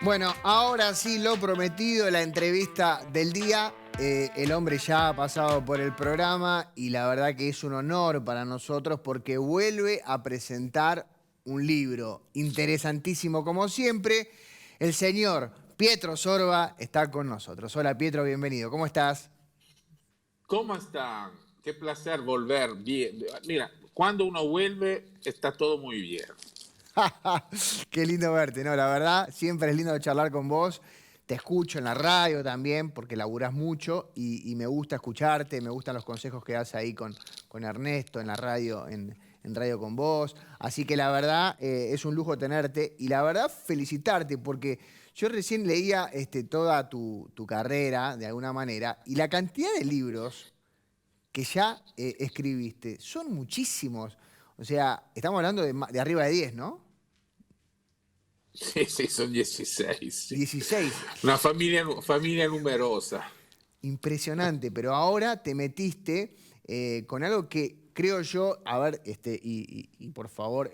Bueno, ahora sí, lo prometido, la entrevista del día. El hombre ya ha pasado por el programa y la verdad que es un honor para nosotros porque vuelve a presentar un libro interesantísimo como siempre. El señor Pietro Sorba está con nosotros. Hola Pietro, bienvenido. ¿Cómo estás? ¿Cómo están? Qué placer volver. Bien. Mira, cuando uno vuelve está todo muy bien. Qué lindo verte, ¿no? La verdad, siempre es lindo charlar con vos. Te escucho en la radio también, porque laburás mucho y me gusta escucharte, me gustan los consejos que das ahí con Ernesto en la radio, en Radio con Vos. Así que la verdad, es un lujo tenerte y la verdad felicitarte, porque yo recién leía toda tu carrera, de alguna manera, y la cantidad de libros que ya escribiste son muchísimos. O sea, estamos hablando de arriba de 10, ¿no? Sí, sí, son 16. Sí. 16. Una familia numerosa. Impresionante, pero ahora te metiste con algo que creo yo, a ver, y por favor,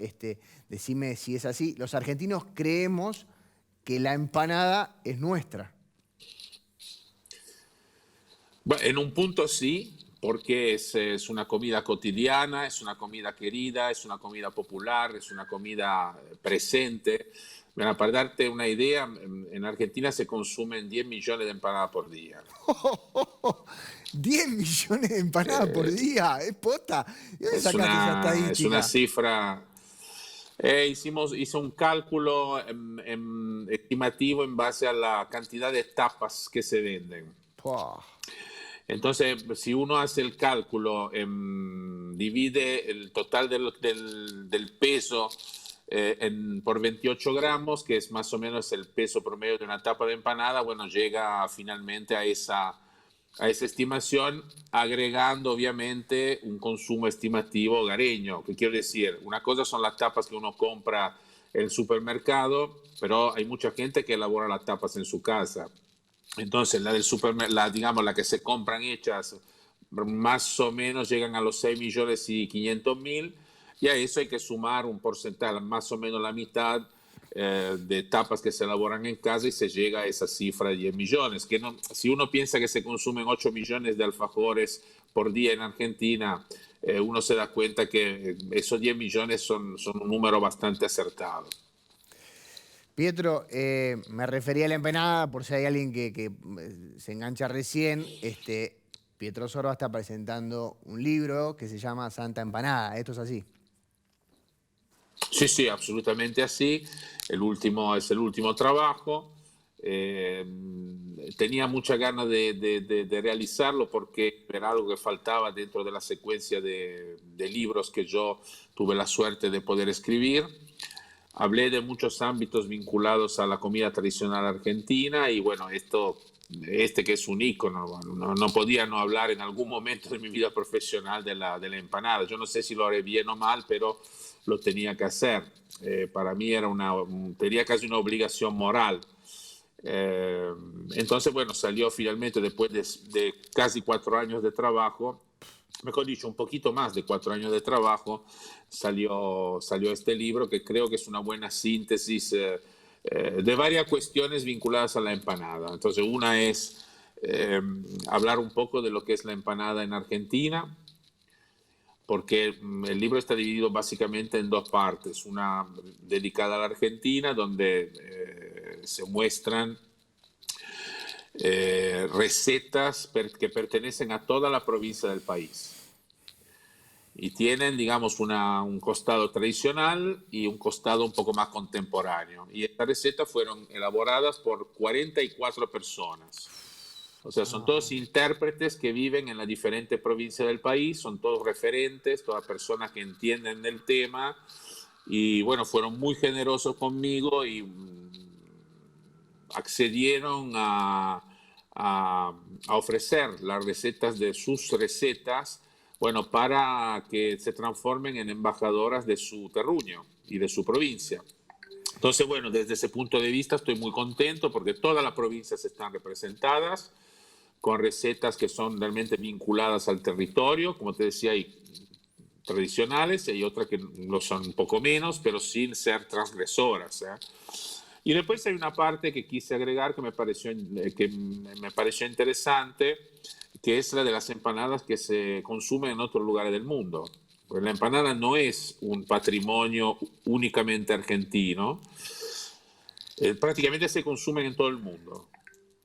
decime si es así, los argentinos creemos que la empanada es nuestra. Bueno, en un punto sí, porque es una comida cotidiana, es una comida querida, es una comida popular, es una comida presente. Mira, para darte una idea, en Argentina se consumen 10 millones de empanadas por día. 10 millones de empanadas por Eh, día, es posta. ¿De dónde sacaste esa es una estadística? cifra. Hice un cálculo estimativo en base a la cantidad de tapas que se venden. Pua. Entonces, si uno hace el cálculo, divide el total del peso por 28 gramos, que es más o menos el peso promedio de una tapa de empanada, bueno, llega finalmente a esa estimación, agregando obviamente un consumo estimativo hogareño. ¿Qué quiero decir? Una cosa son las tapas que uno compra en el supermercado, pero hay mucha gente que elabora las tapas en su casa. Entonces, la del supermercado, digamos, la que se compran hechas, más o menos llegan a los 6 millones y 500 mil, y a eso hay que sumar un porcentaje, más o menos la mitad de tapas que se elaboran en casa y se llega a esa cifra de 10 millones. Que no, si uno piensa que se consumen 8 millones de alfajores por día en Argentina, uno se da cuenta que esos 10 millones son un número bastante acertado. Pietro, me refería a la empanada por si hay alguien que se engancha recién. Pietro Sorba está presentando un libro que se llama Santa Empanada. Esto es así. Sí, sí, absolutamente así. El último es el último trabajo. Eh, Tenía mucha ganas de realizarlo porque era algo que faltaba dentro de la secuencia de libros que yo tuve la suerte de poder escribir. Hablé de muchos ámbitos vinculados a la comida tradicional argentina y bueno, este que es un ícono, no podía no hablar en algún momento de mi vida profesional de la empanada. Yo no sé si lo haré bien o mal, pero lo tenía que hacer. Para mí tenía casi una obligación moral. Eh, entonces, bueno, salió finalmente después de casi 4 años de trabajo, mejor dicho, un poquito más de 4 años de trabajo, salió este libro que creo que es una buena síntesis de varias cuestiones vinculadas a la empanada. Entonces, una es hablar un poco de lo que es la empanada en Argentina, porque el libro está dividido básicamente en dos partes, una dedicada a la Argentina, donde se muestran recetas que pertenecen a toda la provincia del país y tienen, digamos, un costado tradicional y un costado un poco más contemporáneo. Y estas recetas fueron elaboradas por 44 personas. O sea, son todos intérpretes que viven en las diferentes provincias del país, son todos referentes, todas personas que entienden del tema. Y bueno, fueron muy generosos conmigo y accedieron a ofrecer las recetas de sus recetas, bueno, para que se transformen en embajadoras de su terruño y de su provincia. Entonces, bueno, desde ese punto de vista estoy muy contento porque todas las provincias están representadas con recetas que son realmente vinculadas al territorio. Como te decía, hay tradicionales y hay otras que lo son un poco menos, pero sin ser transgresoras, ¿eh? Y después hay una parte que quise agregar que me pareció interesante, que es la de las empanadas que se consumen en otros lugares del mundo. Pues la empanada no es un patrimonio únicamente argentino, prácticamente se consumen en todo el mundo.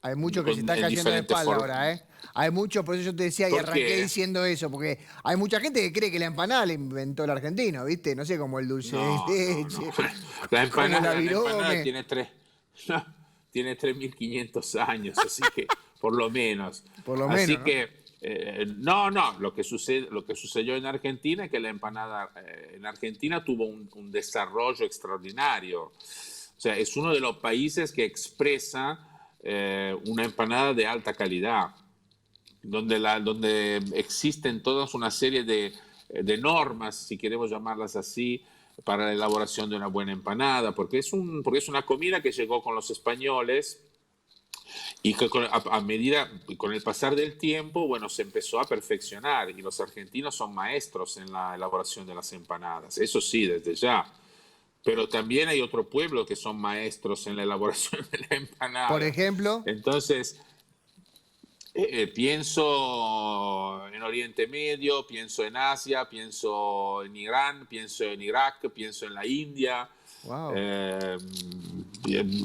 Hay muchos que se están En cayendo de diferentes espalda formas. ahora, ¿eh? Hay muchos, por eso yo te decía y ¿Por arranqué qué? diciendo eso, porque hay mucha gente que cree que la empanada la inventó el argentino, ¿viste? No sé, como el dulce de No, no, no. leche, La como la empanada virome, tiene no, tiene 3.500 años, así que por lo menos. por lo Así menos, ¿no? que no, lo que sucedió en Argentina es que la empanada en Argentina tuvo un desarrollo extraordinario. O sea, es uno de los países que expresa una empanada de alta calidad, donde existen toda una serie de normas, si queremos llamarlas así, para la elaboración de una buena empanada, porque es una comida que llegó con los españoles y que a medida, con el pasar del tiempo, bueno, se empezó a perfeccionar y los argentinos son maestros en la elaboración de las empanadas, eso sí, desde ya. Pero también hay otro pueblo que son maestros en la elaboración de la Por empanada. ejemplo, Entonces, pienso en Oriente Medio, pienso en Asia, pienso en Irán, pienso en Irak, pienso en la India. wow. Eh,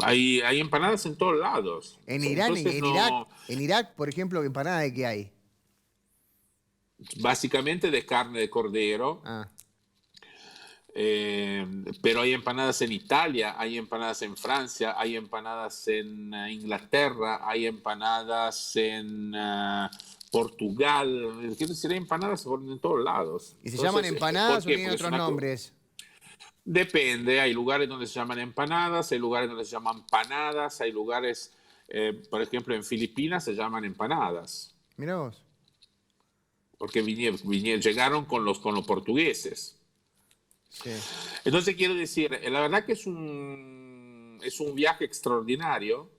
hay empanadas en todos lados. En Irán, Entonces, no, En Irak, por ejemplo, ¿empanada de qué hay? básicamente de carne de cordero. Ah, Eh, pero hay empanadas en Italia, hay empanadas en Francia, hay empanadas en Inglaterra, hay empanadas en Portugal. Quiero decir, hay empanadas en todos lados. ¿y se llaman Entonces, ¿por empanadas o qué? tienen Porque es otros una... nombres? Depende, hay lugares donde se llaman empanadas, hay lugares donde se llaman panadas, hay lugares, por ejemplo, en Filipinas se llaman empanadas, Mirá vos. porque llegaron con los portugueses. Sí. Entonces quiero decir, la verdad que es un viaje extraordinario,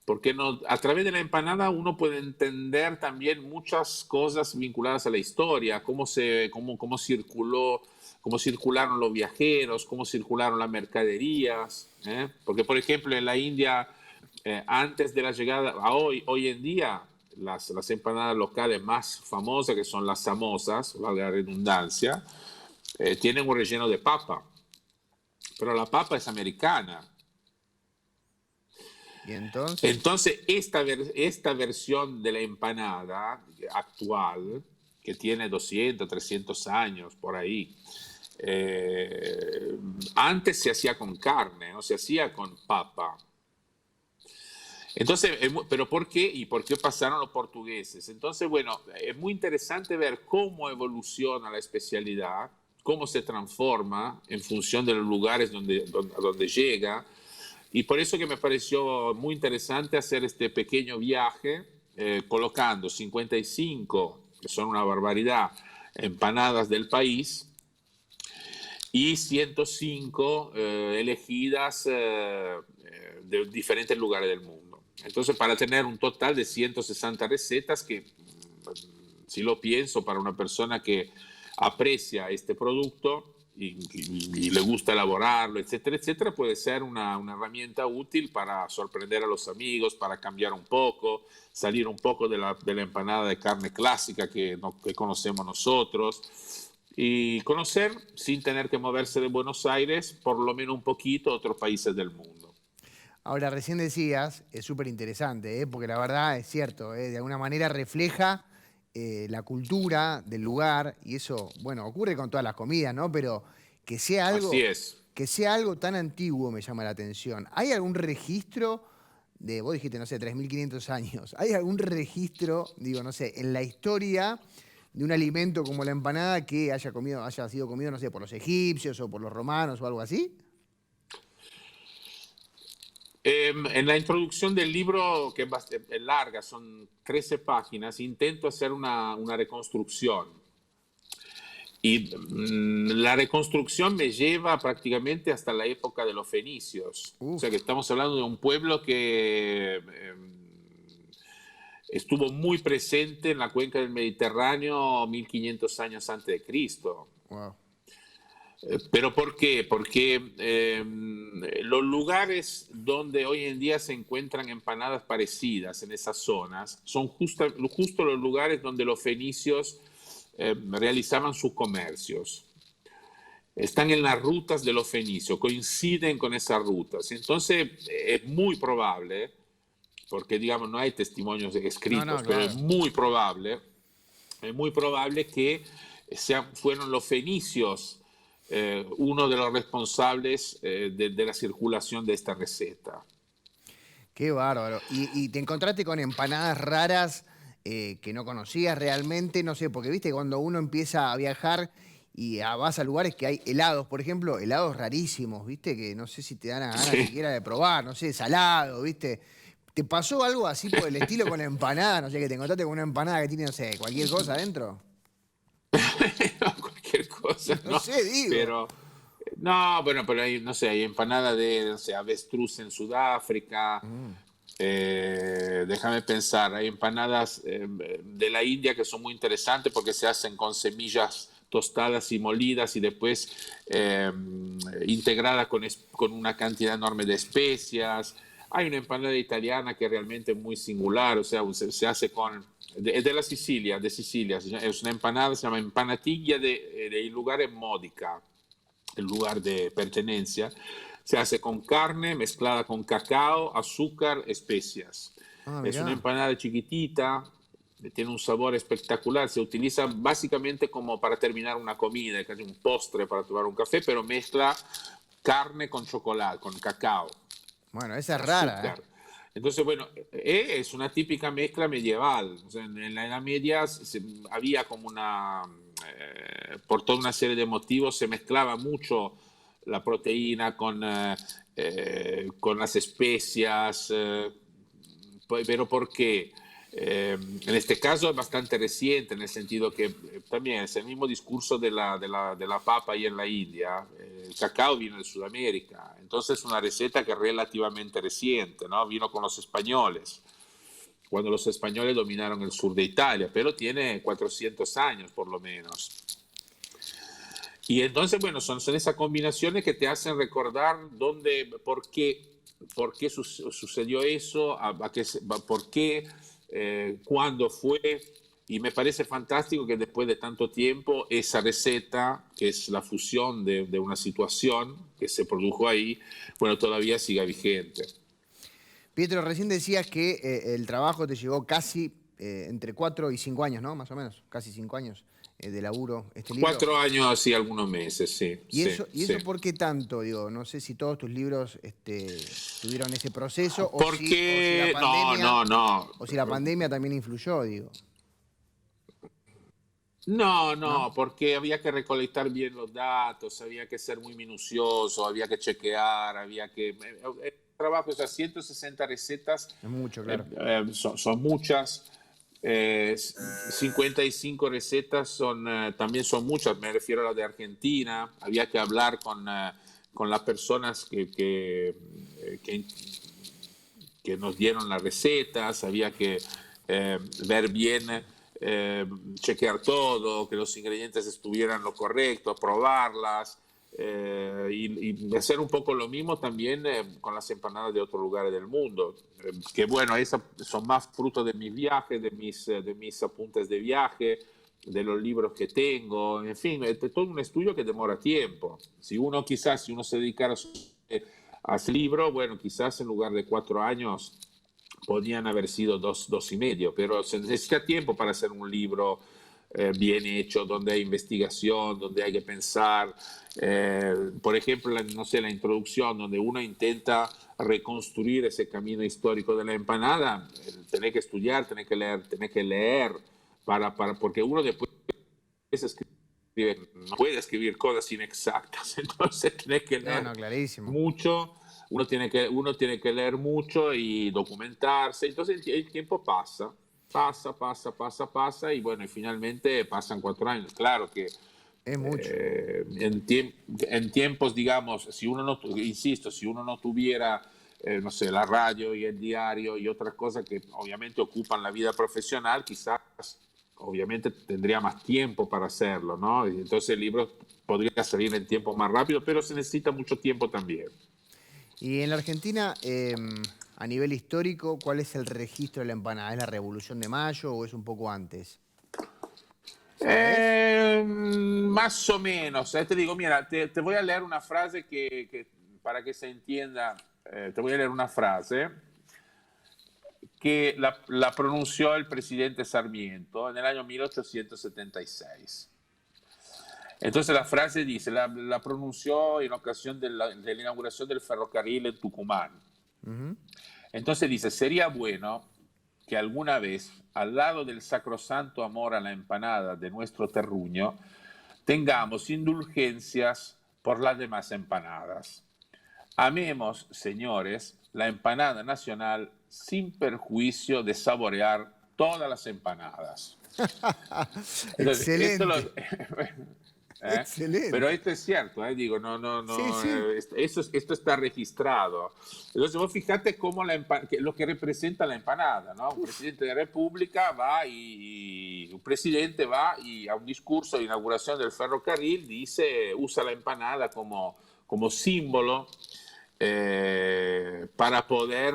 porque no, a través de la empanada uno puede entender también muchas cosas vinculadas a la historia, cómo circularon los viajeros, cómo circularon las mercaderías. ¿Eh? Porque, por ejemplo, en la India, antes de la llegada, hoy en día, las empanadas locales más famosas, que son las samosas, valga la redundancia, tienen un relleno de papa, pero la papa es americana. ¿Y entonces? Entonces, esta versión de la empanada actual, que tiene 200, 300 años por ahí, antes se hacía con carne, no se hacía con papa. Entonces, pero ¿por qué? ¿Y por qué pasaron los portugueses? Entonces, bueno, es muy interesante ver cómo evoluciona la especialidad, cómo se transforma en función de los lugares donde llega. Y por eso que me pareció muy interesante hacer este pequeño viaje, colocando 55, que son una barbaridad, empanadas del país, y 105 elegidas de diferentes lugares del mundo. Entonces, para tener un total de 160 recetas que, si lo pienso, para una persona que aprecia este producto y le gusta elaborarlo, etcétera, etcétera, puede ser una herramienta útil para sorprender a los amigos, para cambiar un poco, salir un poco de la empanada de carne clásica que conocemos nosotros y conocer, sin tener que moverse de Buenos Aires, por lo menos un poquito otros países del mundo. Ahora, recién decías, es súper interesante, porque la verdad es cierto, de alguna manera refleja la cultura del lugar, y eso, bueno, ocurre con todas las comidas, ¿no? Pero que sea Así algo, es. que sea algo tan antiguo me llama la atención. ¿Hay algún registro vos dijiste, no sé, 3.500 años, ¿hay algún registro, digo, no sé, en la historia de un alimento como la empanada que haya sido comido, no sé, por los egipcios o por los romanos o algo así? En la introducción del libro, que es larga, son 13 páginas, intento hacer una reconstrucción. Y la reconstrucción me lleva prácticamente hasta la época de los fenicios. O sea que Uf, estamos hablando de un pueblo que estuvo muy presente en la cuenca del Mediterráneo 1500 años antes de Cristo. wow. ¿Pero por qué? Porque los lugares donde hoy en día se encuentran empanadas parecidas en esas zonas son justo los lugares donde los fenicios realizaban sus comercios. Están en las rutas de los fenicios, coinciden con esas rutas. Entonces es muy probable, porque digamos no hay testimonios No, no, escritos, pero claro. es muy probable que fueron los fenicios uno de los responsables de la circulación de esta receta. Qué bárbaro. Y te encontraste con empanadas raras que no conocías realmente? No sé, porque viste que cuando uno empieza a viajar y vas a lugares que hay helados, por ejemplo, helados rarísimos, viste, que no sé si te dan a ganas Sí. siquiera de probar, no sé, salado, viste. ¿Te pasó algo así por el estilo con empanadas? No sé, que te encontraste con una empanada que tiene, no sé, cualquier cosa adentro. No, cualquier cosa, No ¿no? sé, digo. Pero, no, bueno, pero hay, no sé, hay empanada de, no sé, avestruz en Sudáfrica. Mm. Déjame pensar, hay empanadas de la India que son muy interesantes porque se hacen con semillas tostadas y molidas y después integradas con una cantidad enorme de especias. Hay una empanada italiana que realmente es muy singular, o sea, se hace con... Es de la Sicilia, de Sicilia, es una empanada, se llama empanatiglia de lugar en Modica, el lugar de pertenencia. Se hace con carne mezclada con cacao, azúcar, especias. Ah, Es una mirá. empanada chiquitita, tiene un sabor espectacular. Se utiliza básicamente como para terminar una comida, casi un postre para tomar un café, pero mezcla carne con chocolate, con cacao, Bueno, esa es rara, ¿eh? azúcar. Entonces, bueno, es una típica mezcla medieval. O sea, en la Edad Media había como una, por toda una serie de motivos, se mezclaba mucho la proteína con las especias, pero ¿por qué? En este caso es bastante reciente, en el sentido que también es el mismo discurso de la papa y en la India. El cacao vino de Sudamérica, entonces es una receta que es relativamente reciente, ¿no? Vino con los españoles, cuando los españoles dominaron el sur de Italia, pero tiene 400 años por lo menos. Y entonces, bueno, son esas combinaciones que te hacen recordar dónde, por qué sucedió eso, por qué, cuándo fue. Y me parece fantástico que después de tanto tiempo esa receta, que es la fusión de una situación que se produjo ahí, bueno, todavía siga vigente. Pietro, recién decías que el trabajo te llevó casi entre 4 y 5 años, ¿no? Más o menos, casi 5 años de laburo este libro. 4 años y algunos meses, sí, ¿Y sí, eso, y sí. eso por qué tanto? Digo, no sé si todos tus libros tuvieron ese proceso o si la Porque, no, pandemia, no, no. o si la pandemia también influyó, digo, No, ¿no? no, porque había que recolectar bien los datos, había que ser muy minucioso, había que chequear, el trabajo, o sea, 160 recetas Es mucho, claro. son muchas, 55 recetas también son muchas, me refiero a la de Argentina, había que hablar con las personas que, que nos dieron las recetas, había que ver bien, chequear todo, que los ingredientes estuvieran lo correcto, probarlas, y hacer un poco lo mismo también con las empanadas de otros lugares del mundo, que bueno, esas son más fruto de mis viajes, de mis apuntes de viaje, de los libros que tengo, en fin, es todo un estudio que demora tiempo. Si uno se dedicara a ese libro, bueno, quizás en lugar de 4 años podían haber sido dos y medio, pero se necesita tiempo para hacer un libro bien hecho, donde hay investigación, donde hay que pensar. Por ejemplo, no sé, la introducción, donde uno intenta reconstruir ese camino histórico de la empanada, tenés que estudiar, tenés que leer, porque uno después escribe, no puede escribir cosas inexactas, entonces tenés que No, leer no, clarísimo. mucho, uno tiene que leer mucho y documentarse, entonces el tiempo pasa, y bueno, y finalmente pasan 4 años. Claro que Es mucho. en tiempos, digamos, si uno no, insisto, si uno no tuviera, no sé, la radio y el diario y otras cosas que obviamente ocupan la vida profesional, quizás obviamente tendría más tiempo para hacerlo, ¿no? Y entonces el libro podría salir en tiempo más rápido, pero se necesita mucho tiempo también. Y en la Argentina, a nivel histórico, ¿cuál es el registro de la empanada? ¿Es la Revolución de Mayo o es un poco antes? ¿Sabés? Más o menos. Te digo, mira, te voy a leer una frase para que se entienda, te voy a leer una frase que la pronunció el presidente Sarmiento en el año 1876. Entonces la frase dice, la pronunció en ocasión de la inauguración del ferrocarril en Tucumán. Ujú. Entonces dice, sería bueno que alguna vez, al lado del sacrosanto amor a la empanada de nuestro terruño, tengamos indulgencias por las demás empanadas. Amemos, señores, la empanada nacional sin perjuicio de saborear todas las empanadas. Entonces, Excelente, ¿eh? Pero excelente. esto es cierto, digo, no, no, Sí, no, sí. esto está registrado. Entonces vos fíjate cómo lo que representa la empanada, ¿no? Un presidente de república va y un presidente va y a un discurso de inauguración del ferrocarril usa la empanada como símbolo para poder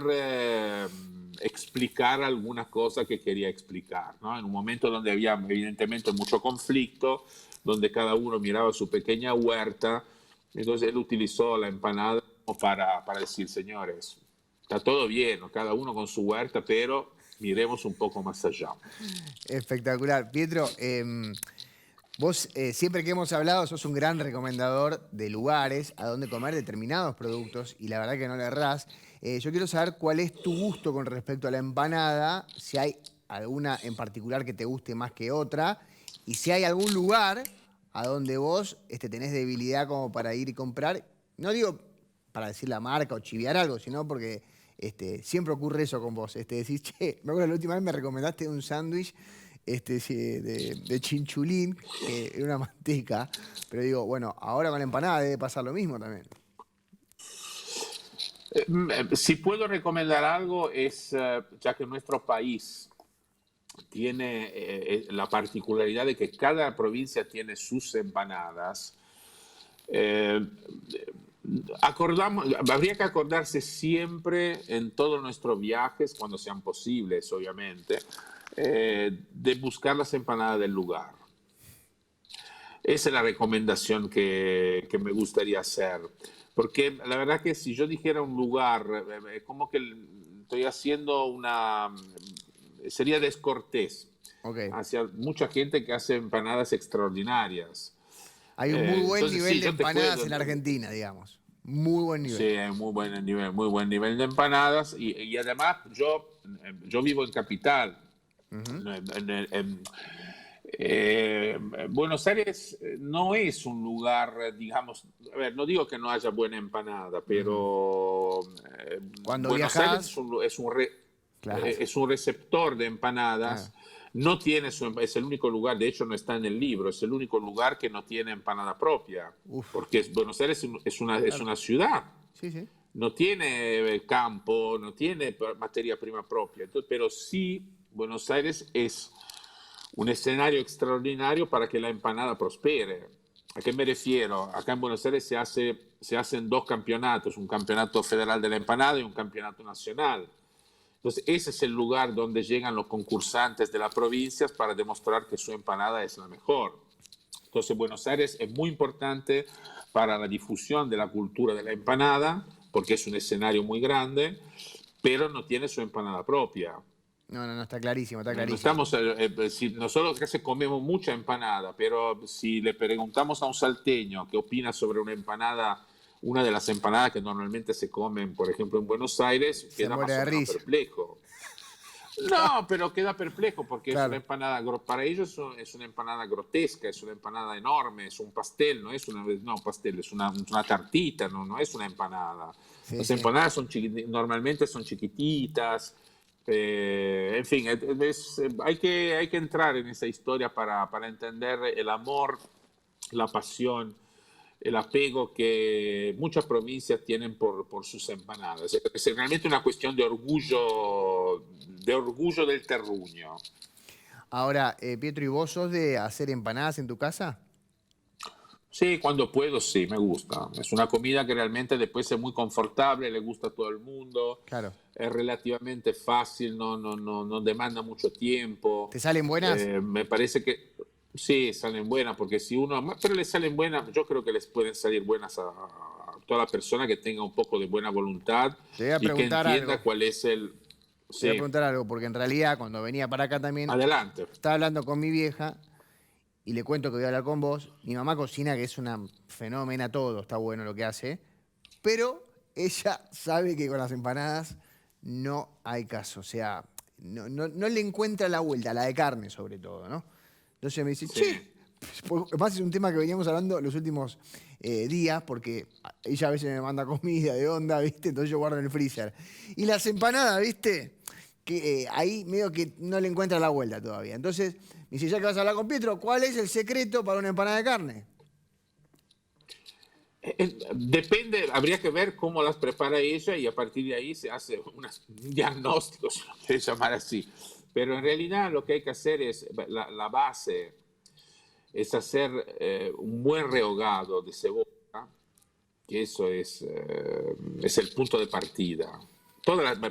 explicar alguna cosa que quería explicar, ¿no? En un momento donde había evidentemente mucho conflicto, donde cada uno miraba su pequeña huerta, entonces él utilizó la empanada para decir, señores, está todo bien, ¿no? Cada uno con su huerta, pero miremos un poco más allá. Espectacular. Pietro, vos siempre que hemos hablado sos un gran recomendador de lugares a donde comer determinados productos y la verdad que no le errás. Yo quiero saber cuál es tu gusto con respecto a la empanada, si hay alguna en particular que te guste más que otra y si hay algún lugar a donde vos tenés debilidad como para ir y comprar. No digo para decir la marca o chiviar algo, sino porque siempre ocurre eso con vos. Decís, che, me acuerdo la última vez me recomendaste un sándwich sí, de chinchulín, que era una manteca, pero digo, bueno, ahora con la empanada debe pasar lo mismo también. Si puedo recomendar algo es, ya que nuestro país tiene la particularidad de que cada provincia tiene sus empanadas. Eh, habría que acordarse siempre en todos nuestros viajes, cuando sean posibles, obviamente, de buscar las empanadas del lugar. Esa es la recomendación que me gustaría hacer. Porque la verdad que si yo dijera un lugar, como que estoy haciendo sería descortés Ok. hacia mucha gente que hace empanadas extraordinarias. Hay un muy buen Entonces nivel sí, de yo te empanadas puedo. en la Argentina, digamos. Muy buen Sí, nivel. hay muy buen nivel de empanadas y además yo vivo en Capital. Ujú. Buenos Aires no es un lugar, digamos, a ver, no digo que no haya buena empanada, Ujú. pero Cuando Buenos Aires viajás, claro, es un receptor de claro. empanadas. No tiene es el único lugar, de hecho no está en el libro, es el único lugar que no tiene empanada propia, Uf, porque Buenos Aires es claro. una ciudad, Sí, sí. no tiene campo, no tiene materia prima propia, entonces, pero sí Buenos Aires es un escenario extraordinario para que la empanada prospere. ¿A qué me refiero? Acá en Buenos Aires se hacen dos campeonatos, un campeonato federal de la empanada y un campeonato nacional. Entonces, ese es el lugar donde llegan los concursantes de las provincias para demostrar que su empanada es la mejor. Entonces, Buenos Aires es muy importante para la difusión de la cultura de la empanada, porque es un escenario muy grande, pero no tiene su empanada propia. No, no, no, está clarísimo, está No clarísimo. estamos, nosotros casi comemos mucha empanada, pero si le preguntamos a un salteño qué opina sobre una empanada, una de las empanadas que normalmente se comen, por ejemplo, en Buenos Aires, Se queda muere más o de menos risa. perplejo. Claro, No, pero queda perplejo porque es una claro. empanada, para ellos es una empanada grotesca, es una empanada enorme, es un pastel, no es no, pastel, es una tartita, no es una empanada. Sí, Las sí. empanadas normalmente son chiquititas, en fin, hay que entrar en esa historia para entender el amor, la pasión, el apego que muchas provincias tienen por sus empanadas. Es realmente una cuestión de orgullo del terruño. Ahora, Pietro, ¿y vos sos de hacer empanadas en tu casa? Sí, cuando puedo, sí, me gusta. Es una comida que realmente después es muy confortable, le gusta a todo el mundo, Claro. es relativamente fácil, no demanda mucho tiempo. ¿Te salen buenas? Me parece que sí, salen buenas, porque si uno, pero le salen buenas, yo creo que les pueden salir buenas a toda persona que tenga un poco de buena voluntad Te voy a y que preguntar entienda algo. cuál es el... Te voy a Sí, preguntar algo, porque en realidad cuando venía para acá también adelante. estaba hablando con mi vieja y le cuento que voy a hablar con vos. Mi mamá cocina, que es una fenómena todo, está bueno lo que hace, pero ella sabe que con las empanadas no hay caso. O sea, no le encuentra la vuelta, la de carne sobre todo, ¿no? Entonces me dice, Sí. che, además es un tema que veníamos hablando los últimos días, porque ella a veces me manda comida de onda, ¿viste? Entonces yo guardo en el freezer. Y las empanadas, ¿viste? Que ahí medio que no le encuentra la vuelta todavía. Entonces me dice, ya que vas a hablar con Pietro, ¿cuál es el secreto para una empanada de carne? Depende, habría que ver cómo las prepara ella y a partir de ahí se hace un diagnóstico, si lo quieres llamar así. Pero en realidad lo que hay que hacer es, la base es hacer un buen rehogado de cebolla, que eso es el punto de partida.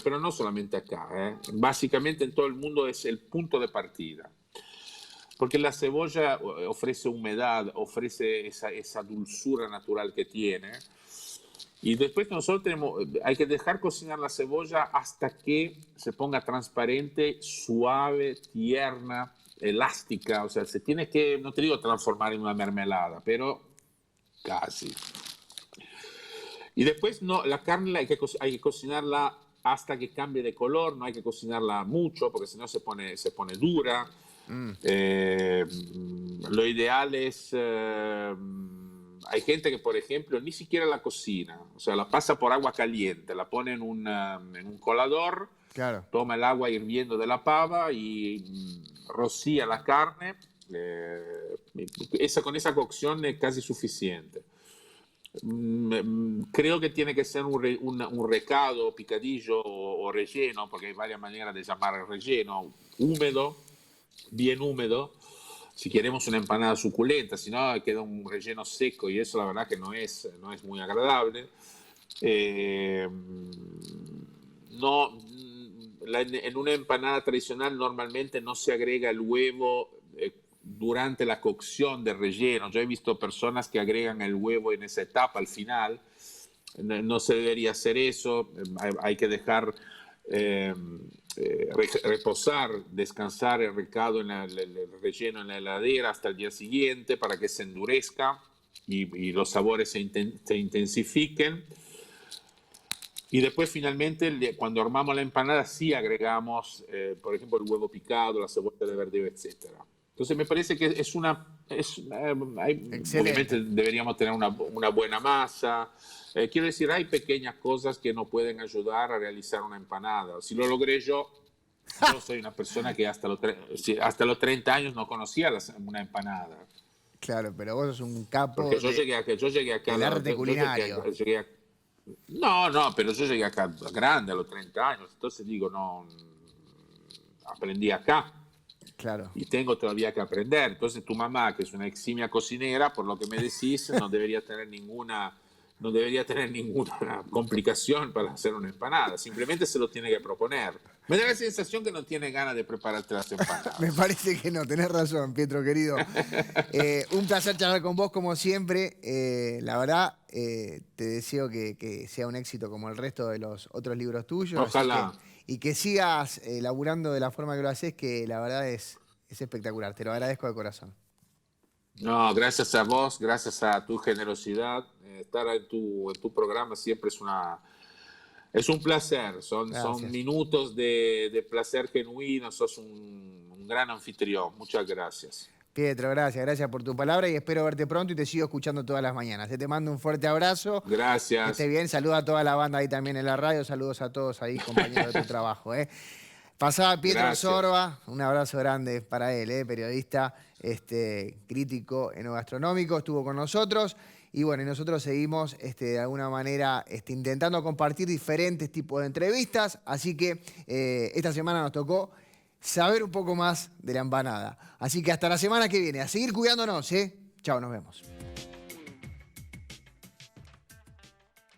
Pero no solamente acá, básicamente en todo el mundo es el punto de partida. Porque la cebolla ofrece humedad, ofrece esa dulzura natural que tiene. Y después nosotros hay que dejar cocinar la cebolla hasta que se ponga transparente, suave, tierna, elástica. O sea, se tiene que, no te digo transformar en una mermelada, pero casi. Y después no, la carne hay que cocinarla hasta que cambie de color, no hay que cocinarla mucho porque si no se pone dura. Lo ideal es, hay gente que por ejemplo ni siquiera la cocina, o sea, la pasa por agua caliente, la pone en un colador, Claro. toma el agua hirviendo de la pava y rocía la carne, con esa cocción es casi suficiente. Creo que tiene que ser un recado, picadillo o relleno, porque hay varias maneras de llamar relleno, húmedo, bien húmedo, si queremos una empanada suculenta, si no queda un relleno seco y eso la verdad que no es muy agradable. No, en una empanada tradicional normalmente no se agrega el huevo durante la cocción del relleno. Yo he visto personas que agregan el huevo en esa etapa al final. No se debería hacer eso. Hay que dejar reposar, descansar el recado el relleno en la heladera hasta el día siguiente para que se endurezca y los sabores se intensifiquen. Y después finalmente, cuando armamos la empanada, sí agregamos, por ejemplo, el huevo picado, la cebolla de verdeo, etc. Entonces me parece que obviamente Excelente. deberíamos tener una buena masa. Quiero decir, hay pequeñas cosas que nos pueden ayudar a realizar una empanada. Si lo logré yo soy una persona que hasta los 30 años no conocía una empanada. Claro, pero vos sos un capo Porque yo llegué acá, del arte culinario. no, pero yo llegué acá grande, a los 30 años. Entonces digo, no, aprendí acá Claro. y tengo todavía que aprender. Entonces tu mamá, que es una eximia cocinera, por lo que me decís, no debería tener ninguna complicación para hacer una empanada. Simplemente se lo tiene que proponer. Me da la sensación que no tiene ganas de prepararte las Me empanadas. parece que no, tenés razón, Pietro, querido. Un placer charlar con vos, como siempre. La verdad, te deseo que sea un éxito como el resto de los otros libros tuyos. Así que, Ojalá. y que sigas laburando de la forma que lo haces, que la verdad es espectacular. Te lo agradezco de corazón. No, gracias a vos, gracias a tu generosidad. Estar en tu programa siempre es un placer. Son Gracias. minutos de placer genuino. Sos un gran anfitrión. Muchas gracias. Pietro, gracias, gracias por tu palabra y espero verte pronto y te sigo escuchando todas las mañanas. Te mando un fuerte abrazo, que estés Gracias. bien, saluda a toda la banda ahí también en la radio, saludos a todos ahí, compañeros de tu trabajo. Pasaba Pietro Gracias. Sorba, un abrazo grande para él, periodista, crítico enogastronómico, estuvo con nosotros. Y bueno, y nosotros seguimos de alguna manera intentando compartir diferentes tipos de entrevistas. Así que esta semana nos tocó saber un poco más de la empanada. Así que hasta la semana que viene. A seguir cuidándonos, ¿eh? Chao, nos vemos.